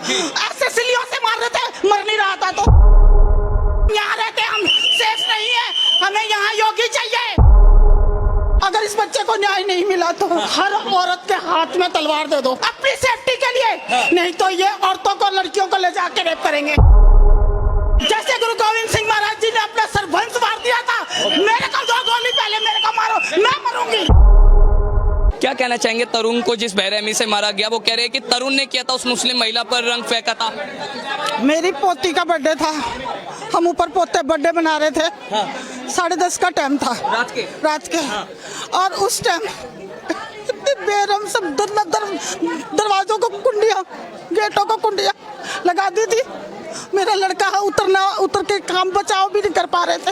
ऐसे सिलियों से मार रहे थे, मर नहीं रहा था। तो यहाँ रहते हम सेफ नहीं है, हमें यहाँ योगी चाहिए। अगर इस बच्चे को न्याय नहीं मिला तो हर औरत के हाथ में तलवार दे दो अपनी सेफ्टी के लिए, नहीं तो ये औरतों को, लड़कियों को ले जाके रेप करेंगे। जैसे गुरु गोविंद सिंह महाराज जी ने अपना सर्वंश मार दिया था, मेरे को 2 गोली पहले मेरे को मारो, मैं मरूंगी। क्या कहना चाहेंगे तरुण को जिस बेरहमी से मारा गया? वो कह रहे हैं कि तरुण ने किया था, उस मुस्लिम महिला पर रंग फेंका था। मेरी पोती का बर्थडे था, हम ऊपर पोते बर्थडे बना रहे थे। 10:30 का टाइम था रात के। और उस टाइम बेरहम सब दरवाजों को कुंडियां, गेटों को कुंडियां लगा दी थी। मेरा लड़का उतर के काम बचाव भी नहीं कर पा रहे थे।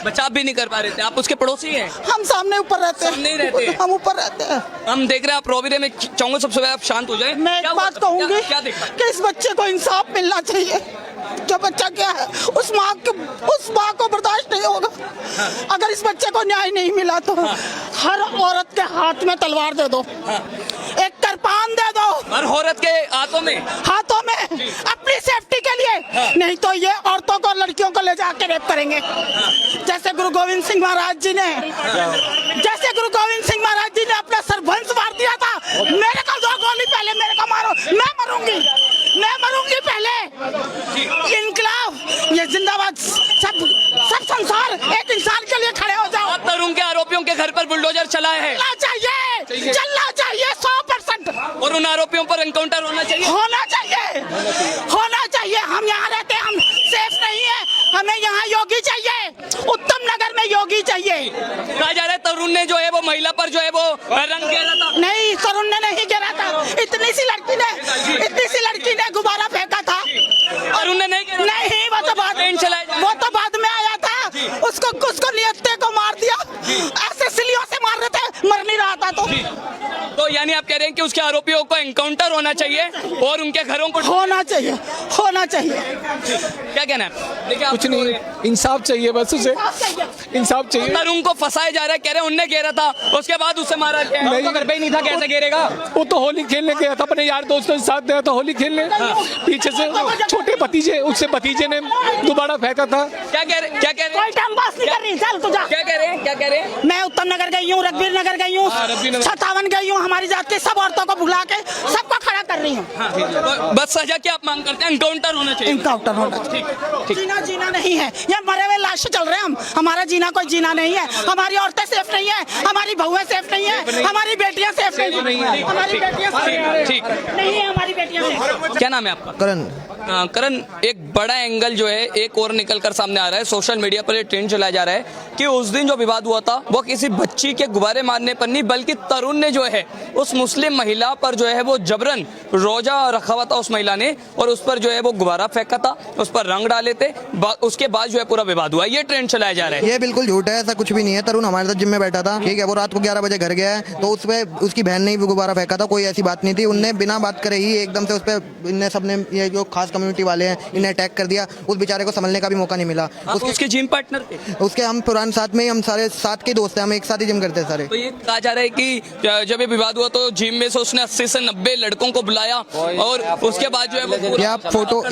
बचाव भी नहीं कर पा रहे थे। आप उसके पड़ोसी हैं? हम सामने ऊपर रहते हैं। सामने ही रहते हैं? हम ऊपर रहते हैं। हम देख रहे हैं आप रो भी रहे। मैं चाहूंगा सबसे पहले आप शांत हो जाए। मैं एक बात कहूंगी कि इस बच्चे को इंसाफ मिलना चाहिए। जो बच्चा क्या है, उस माँ को बर्दाश्त नहीं होगा। अगर इस बच्चे को न्याय नहीं मिला तो हर औरत के हाथ में तलवार दे दो, एक कृपान दे दो हर औरत के हाथों में अपनी सेफ्टी के लिए, नहीं तो ये औरतों को, लड़कियों को ले जाके रेप करेंगे। जैसे गुरु गोविंद सिंह महाराज जी ने अपना सर्वंश मार दिया था, मेरे को 2 गोली पहले मेरे को मारो, मैं मरूंगी पहले। इनकलाब ये जिंदाबाद, सब संसार एक इंसान के लिए खड़े हो जाओ। तरुण के आरोपियों के घर पर बुलडोजर चला है, चलना चाहिए 100%। और उन आरोपियों पर एनकाउंटर होना चाहिए। हम यहाँ रहते हैं, हम सेफ नहीं है, हमें यहाँ योगी चाहिए। उत्तम नगर में योगी चाहिए। कहा जा रहा है तरुण ने जो है वो महिला पर जो है वो रंग गिरा था। नहीं, तरुण ने नहीं गिरा था। इतनी सी लड़की ने गुब्बारा फेंका था। तरुण ने नहीं गिरा? नहीं, वो तो बाद में आया था। उसको नियत्ते को मार दिया। ऐसे सिलियों से मार रहे थे, मर नहीं रहा था। तो यानी आप कह रहे हैं कि उसके आरोपियों को एनकाउंटर होना चाहिए और उनके घरों को होना चाहिए। क्या कहना है? देखिए कुछ नहीं, इंसाफ चाहिए बस उसे, इंसाफ चाहिए। तरुण को फंसाया जा रहा है, कह रहे हैं उनने घेरा था, उसके बाद उसे मारा गया। नहीं, तो घर पे ही नहीं था, कैसे घेरेगा? वो तो होली खेलने गया था, अपने यार दोस्तों के साथ गया था होली खेलने। पीछे से छोटे भतीजे, उससे भतीजे ने दोबारा फेंका था। क्या कह रहे? कोई टाइम पास नहीं कर रही, चल तू जा। क्या कह रहे हैं? मैं उत्तम नगर गई हूँ, रघबीर नगर गई हूँ, 57 गई हूँ। हमारी जात के सब औरतों को बुला के सबको खड़ा कर रही हूँ। तो बस सजा क्या आप मांग करते हैं? एनकाउंटर होना चाहिए। एनकाउंटर होना चाहिए। जीना नहीं है, ये मरे हुए लाशें चल रहे हैं। हमारा जीना कोई जीना नहीं है। हमारी औरतें सेफ नहीं है, हमारी बहुएं सेफ नहीं है, हमारी बेटियां सेफ नहीं है। हमारी बेटियां ठीक नहीं है, हमारी बेटियां सेफ। क्या नाम है आपका? करण, एक बड़ा एंगल जो है एक और निकल कर सामने आ रहा है। सोशल मीडिया पर ये ट्रेंड चलाया जा रहा है कि उस दिन जो विवाद हुआ था वो किसी बच्ची के गुब्बारे मारने पर नहीं, बल्कि तरुण ने जो है उस मुस्लिम महिला पर जो है वो जबरन रोजा रखा हुआ था उस महिला ने, और उस पर जो है वो गुब्बारा फेंका था, उस पर रंग डाले थे। उसके बाद जो है पूरा विवाद हुआ। ये ट्रेंड चलाया जा रहा है। ये बिल्कुल झूठ है, ऐसा कुछ भी नहीं है। तरुण हमारे साथ जिम में बैठा था, ठीक है। वो रात को 11 बजे घर गया है, तो उस पर उसकी बहन ने भी गुब्बारा फेंका था। कोई ऐसी बात नहीं थी। उनने बिना बात करे ही एकदम से उस पर इनने सबने, ये जो खास कम्युनिटी वाले हैं, इन्हें अटैक कर दिया। उस बेचारे को संभलने का भी मौका नहीं मिला। उसके जिम पार्टनर थे, उसके हम पुराने साथ में, हम सारे साथ के दोस्त हैं, हम एक साथ ही जिम करते हैं सारे। तो ये कहा जा रहा है कि जब ये विवाद हुआ तो जिम में से उसने 80 से 90 लड़कों को बुलाया और उसके बाद जो है वो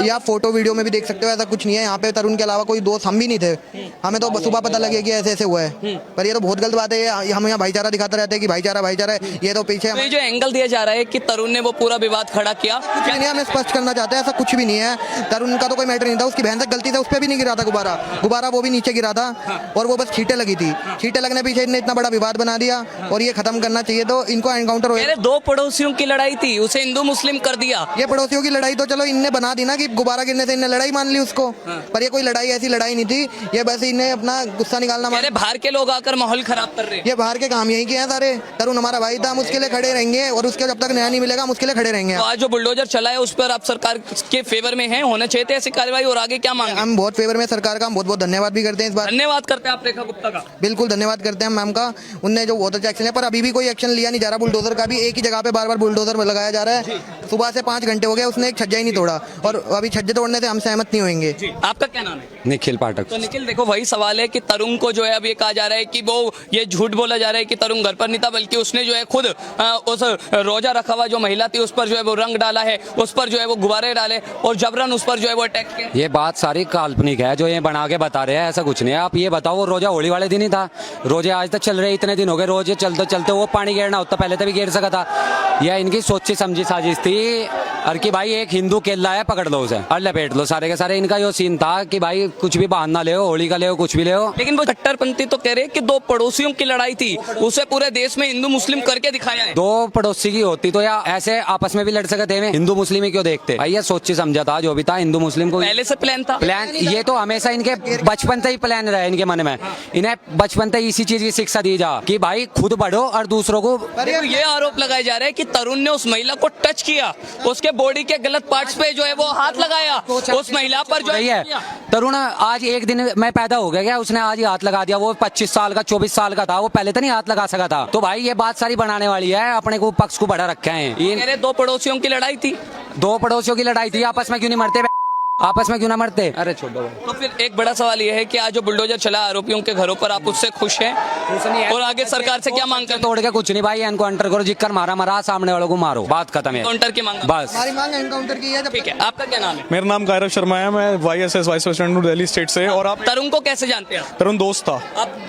या फोटो वीडियो में भी देख सकते हो। ऐसा कुछ नहीं है। यहाँ पे तरुण के अलावा कोई दोस्त हम भी नहीं थे। हमें तो सुबह पता लगे कि ऐसे हुआ है, पर ये तो बहुत गलत बात है। हम यहाँ भाईचारा दिखाते रहते हैं कि भाईचारा है, ये तो पीछे ये जो एंगल दिया जा रहा है कि तरुण ने वो पूरा विवाद खड़ा किया। कुछ नहीं, हमें स्पष्ट करना चाहते हैं, ऐसा कुछ भी नहीं है। तरुण का तो कोई मैटर नहीं था। उसकी बहन से गलती से उस पर भी नहीं गिरा था गुब्बारा, वो भी नीचे गिरा था, और वो बस छींटे लगी थी। छींटे लगने पीछे इन्हें इतना बड़ा विवाद बना दिया, और ये खत्म करना चाहिए। तो इनको एनकाउंटर हो। 2 पड़ोसियों की लड़ाई थी, उसे हिंदू मुस्लिम कर दिया। ये पड़ोसियों की लड़ाई तो चलो इनने बना दी ना, कि गुब्बारा गिरने से इनने लड़ाई मान ली उसको, पर ये कोई लड़ाई, ऐसी लड़ाई नहीं थी। ये बस इन्हें अपना गुस्सा निकालना। बाहर के लोग आकर माहौल खराब कर रहे हैं। ये बाहर के काम यही के हैं सारे। तरुण हमारा भाई था, हम उसके लिए खड़े रहेंगे, और उसके जब तक न्याय नहीं मिलेगा हम उसके लिए खड़े रहेंगे। तो आज जो बुलडोजर चला है उस पर आप सरकार के फेवर में है, होना चाहिए थे ऐसे कार्रवाई और आगे क्या मांगे? हम बहुत फेवर में सरकार का, हम बहुत बहुत धन्यवाद भी करते हैं इस बार। धन्यवाद करते हैं आप रेखा गुप्ता का। बिल्कुल धन्यवाद करते हैं मैम का, उनने जो बहुत अच्छा एक्शन लिया, पर अभी भी कोई एक्शन लिया नहीं जा रहा। बुलडोजर का भी एक ही जगह पे बार बार बुलडोजर लगाया जा रहा है। सुबह से 5 घंटे हो गए, उसने एक छज्जा ही नहीं तोड़ा, और अभी छज्जे तोड़ने से हम सहमत नहीं होंगे। आपका क्या नाम है? निखिल पाठक। तो निखिल देखो वही सवाल है कि तरुण को जो है अब ये कहा जा रहा है कि वो ये झूठ बोला जा रहा है कि तरुण घर पर नहीं था, बल्कि उसने जो है खुद उस रोजा रखा हुआ जो महिला थी उस पर जो है वो रंग डाला है, उस पर जो है वो गुब्बारे डाले और जबरन उस पर जो है वो अटैक किया। ये बात सारी काल्पनिक है जो ये बना के बता रहे हैं, ऐसा कुछ नहीं है। आप ये बताओ वो रोजा होली वाले दिन ही था, रोजे आज तक चल रहे, इतने दिन हो गए, रोजे चलते चलते वो पानी गिरना होता पहले तभी गिर सका था। यह इनकी सोची समझी साजिश थी, और कि भाई एक हिंदू केला है पकड़ लो उसे और लपेट लो सारे के सारे। इनका यो सीन था कि भाई कुछ भी बहाना ले, होली का ले, कुछ भी ले। लेकिन वो कट्टरपंथी तो कह रहे कि 2 पड़ोसियों की लड़ाई थी, उसे पूरे देश में हिंदू मुस्लिम करके दिखाया है। 2 पड़ोसी की होती तो या ऐसे आपस में भी लड़ सकते थे, हिंदू मुस्लिम ही क्यों देखते भाई? ये सोची समझा था जो भी था, हिंदू मुस्लिम को पहले से प्लान था। प्लान ये तो हमेशा इनके बचपन से ही प्लान रहा है इनके मन में। इन्हें बचपन से इसी चीज की शिक्षा दी जा कि भाई खुद बढ़ो और दूसरों को। देखो ये आरोप लगाए जा रहे हैं कि तरुण ने उस महिला को टच किया, उसके बॉडी के गलत पार्ट्स पे जो है वो हाथ लगाया, उस महिला पर जो है तरुण आज एक दिन में पैदा हो गया क्या, उसने आज ही हाथ लगा दिया? वो 25 साल का 24 साल का था, वो पहले तो नहीं हाथ लगा सका था। तो भाई ये बात सारी बनाने वाली है, अपने को पक्ष को बढ़ा रखे हैं। ये 2 पड़ोसियों की लड़ाई थी, 2 पड़ोसियों की लड़ाई थी, आपस में क्यों नहीं मरते? आपस में क्यों ना मरते? अरे छोड़ो। तो फिर एक बड़ा सवाल ये है कि आज जो बुलडोजर चला आरोपियों के घरों पर, आप उससे खुश हैं? और आगे सरकार से क्या मांग करते? तोड़ के कुछ नहीं भाई, एनकाउंटर करो, जिक्कर मारा मरा, सामने वालों को मारो, बात खत्म है। काउंटर की मांग बस हमारी मांग एनकाउंटर की है। ठीक है। आपका क्या नाम है? मेरा नाम कायरव शर्मा है, मैं YSS वाइस प्रेसिडेंट हूँ दिल्ली स्टेट से। और आप तरुण को कैसे जानते हैं? तरुण दोस्त था।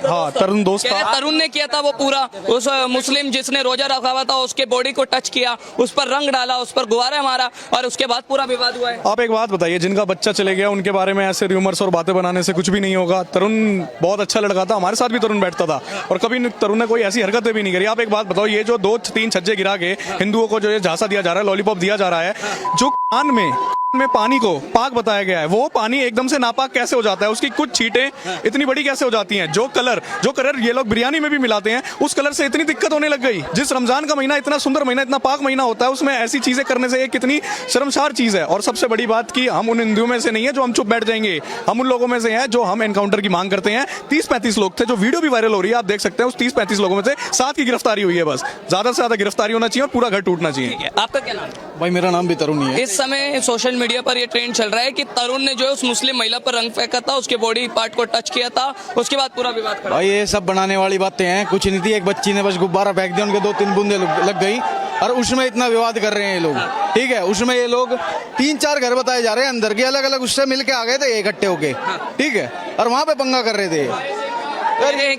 हाँ तरुण दोस्त कह रहे था। तरुण ने किया था वो पूरा, उस मुस्लिम जिसने रोजा रखा हुआ था उसके बॉडी को टच किया, उस पर रंग डाला, उस पर गुब्बारा मारा और उसके बाद पूरा विवाद हुआ है। आप एक बात बताइए, जिनका बच्चा चले गया उनके बारे में ऐसे र्यूमर्स और बातें बनाने से कुछ भी नहीं होगा। तरुण बहुत अच्छा लड़का था, हमारे साथ भी तरुण बैठता था और कभी तरुण ने कोई ऐसी हरकतें भी नहीं करी। आप एक बात बताओ, ये जो 2-3 छज्जे गिरा के हिंदुओं को जो ये झांसा दिया जा रहा है, लॉलीपॉप दिया जा रहा है, जो कान में पानी को पाक बताया गया है, वो पानी एकदम से नापाक कैसे हो जाता है? उसकी कुछ छींटें इतनी बड़ी कैसे हो जाती हैं? जो कलर ये लोग बिरयानी में भी मिलाते हैं, उस कलर से इतनी दिक्कत होने लग गई। जिस रमजान का महीना इतना सुंदर महीना, इतना पाक महीना होता है, उसमें ऐसी चीजें करने से ये कितनी शर्मसार चीज है। और सबसे बड़ी बात कि हम उन हिंदुओं में से नहीं है जो हम चुप बैठ जाएंगे, हम उन लोगों में से हैं जो हम एनकाउंटर की मांग करते हैं। 30-35 लोग थे, जो वीडियो भी वायरल हो रही है, आप देख सकते हैं। उस 30-35 लोगों में से 7 की गिरफ्तारी हुई है, बस ज्यादा से ज्यादा गिरफ्तारी होना चाहिए और पूरा घर टूटना चाहिए। आपका क्या नाम है? भाई मेरा नाम भी तरुण ही है। इस समय सोशल मीडिया पर ये ट्रेंड चल रहा है कि तरुण ने जो है उस मुस्लिम महिला पर रंग फेंका था, उसके बॉडी पार्ट को टच किया था, उसके बाद पूरा विवाद खड़ा। भाई ये सब बनाने वाली बातें हैं, कुछ नहीं थी। एक बच्ची ने बस गुब्बारा फेंक दिया, उनके 2-3 बूंदे लग गई और उसमें इतना विवाद कर रहे हैं ये लोग। ठीक है, उसमें ये लोग 3-4 घर बताए जा रहे हैं अंदर के, अलग अलग उससे मिलके आ गए थे इकट्ठे होके। ठीक है, और वहां पे पंगा कर रहे थे। कि